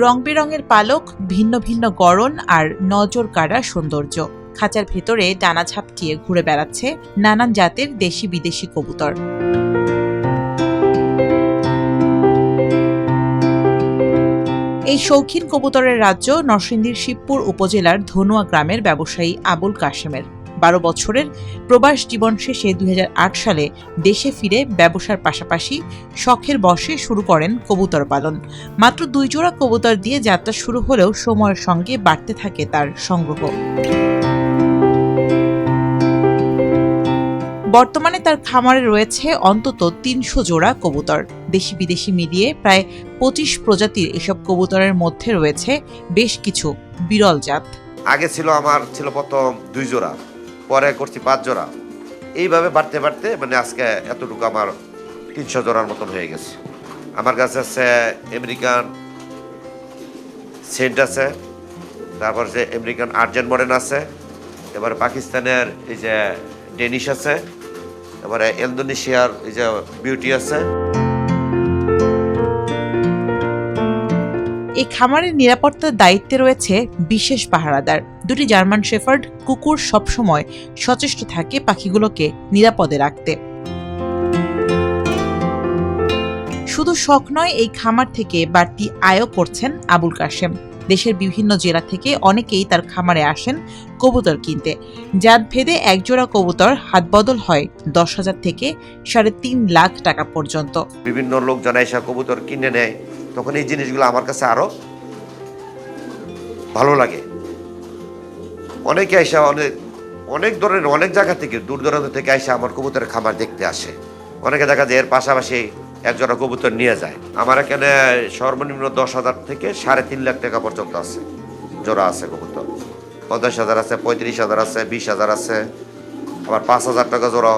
রং বেরঙের পালক, ভিন্ন ভিন্ন গড়ন আর নজর কাড়া সৌন্দর্য। খাঁচার ভেতরে ডানা ঝাপটিয়ে ঘুরে বেড়াচ্ছে নানান জাতের দেশি বিদেশি কবুতর। এই শৌখিন কবুতরের রাজ্য নরসিংদীর শিবপুর উপজেলার ধনুয়া গ্রামের ব্যবসায়ী আবুল কাশেমের। 12 বছরের প্রবাস জীবন শেষে 2008 সালে দেশে ফিরে ব্যবসার পাশাপাশি শখের বশে শুরু করেন কবুতর পালন। মাত্র 2 জোড়া কবুতর দিয়ে যাত্রা শুরু হলেও সময়ের সঙ্গে বাড়তে থাকে তার সংগ্রহ। বর্তমানে তার খামারে রয়েছে অন্তত 300 জোড়া কবুতর। দেশি বিদেশি মিলিয়ে প্রায় 25 প্রজাতির এসব কবুতরের মধ্যে রয়েছে বেশ কিছু বিরল জাত। আগে আমার ছিল প্রথম 2 জোড়া, পরে করছি 5 জোড়া। এইভাবে বাড়তে বাড়তে মানে আজকে এতটুকু আমার 300 জোড়ার মতন হয়ে গেছে। আমার কাছে আছে আমেরিকান সেন্ট আছে, তারপর যে আমেরিকান আর্জেন্ট মডার্ন আছে, এবার পাকিস্তানের এই যে ডেনিশ আছে, এবারে ইন্দোনেশিয়ার এই যে বিউটি আছে। এই খামারের নিরাপত্তার দায়িত্বে রয়েছে বিশেষ পাহারাদার। 2টি জার্মান শেফার্ড কুকুর সবসময় সচেষ্ট থাকে পাখিগুলোকে নিরাপদে রাখতে। শুধু শখ নয়, এই খামার থেকে বাড়তি আয়ও করছেন আবুল কাশেম। দেশের বিভিন্ন জেলা থেকে অনেকেই তার খামারে আসেন কবুতর কিনতে। জাত ভেদে একজোড়া কবুতর হাত বদল হয় 10,000 থেকে 3.5 লাখ টাকা পর্যন্ত। বিভিন্ন লোকজন এসে কবুতর কিনে নেয়, তখন এই জিনিসগুলো আমার কাছে আরো ভালো লাগে। অনেকে এসে অনেক ধরনের অনেক জায়গা থেকে দূর দূরান্ত থেকে এসে আমার কবুতরের খামার দেখতে আসে। অনেকে দেখা যায় এর পাশাপাশি একজোড়া কবুতর নিয়ে যায়। আমার এখানে সর্বনিম্ন 10,000 থেকে 3.5 লাখ টাকা পর্যন্ত আছে, জোড়া আছে কবুতর। 50,000 আছে, 35,000 আছে, 20,000 আছে, আবার 5,000 টাকা জোড়া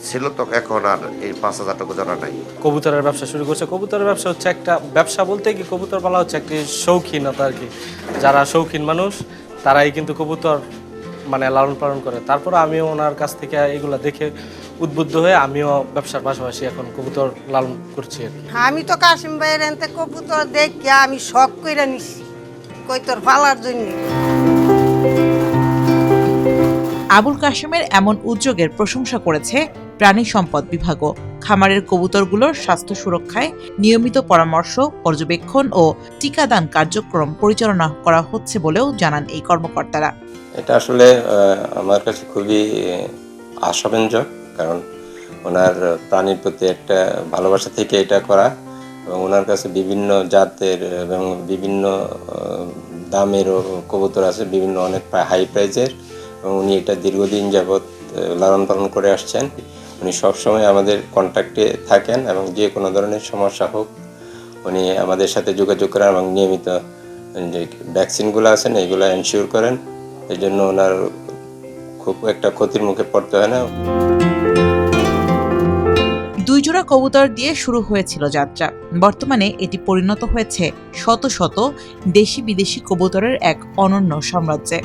ছিল, তো এখন আর এই 5,000 টাকা জোড়া নাই। কবুতরের ব্যবসা শুরু করছে। কবুতরের ব্যবসা হচ্ছে একটা ব্যবসা বলতে কি, কবুতর পালা হচ্ছে একটি শৌখিনতা আর কি। যারা শৌখিন মানুষ তারাই কিন্তু কবুতর মানে লালন পালন করে। তারপর আমিও ওনার কাছ থেকে এগুলা দেখে উদ্বুদ্ধ হয়ে আমিও ব্যবসার পাশাপাশি এখন কবুতর লালন করছি আর কি। আমি তো কাশিম ভাইয়ের এনতে কবুতর দেখে আমি শখ করে নিছি কবুতর পালার জন্য। আবুল কাশেমের এমন উদ্যোগের প্রশংসা করেছে প্রাণী সম্পদ বিভাগও। খামারের কবুতরগুলোর স্বাস্থ্য সুরক্ষায় নিয়মিত পরামর্শ, পর্যবেক্ষণ ও টিকাদান কার্যক্রম পরিচালনা করা হচ্ছে বলেও জানান এই কর্মকর্তারা। এটা আসলে আমার কাছে খুবই আশাব্যঞ্জক, কারণ ওনার প্রাণীর প্রতি একটা ভালোবাসা থেকে এটা করা, এবং ওনার কাছে বিভিন্ন জাতের এবং বিভিন্ন দামেরও কবুতর আছে, বিভিন্ন অনেক হাই প্রাইজের, এবং উনি এটা দীর্ঘদিন যাবৎ লালন পালন করে আসছেন। উনি সবসময় আমাদের কন্ট্যাক্টে থাকেন এবং যে কোনো ধরনের সমস্যা হোক উনি আমাদের সাথে যোগাযোগ করেন এবং নিয়মিত যে ভ্যাকসিনগুলো আছেন এইগুলো এনশিওর করেন। এই জন্য ওনার খুব একটা ক্ষতির মুখে পড়তে হয় না। 2 জোড়া কবুতর দিয়ে শুরু হয়েছিল যাত্রা। বর্তমানে এটি পরিণত হয়েছে শত শত দেশি বিদেশি কবুতরের এক অনন্য সাম্রাজ্যে।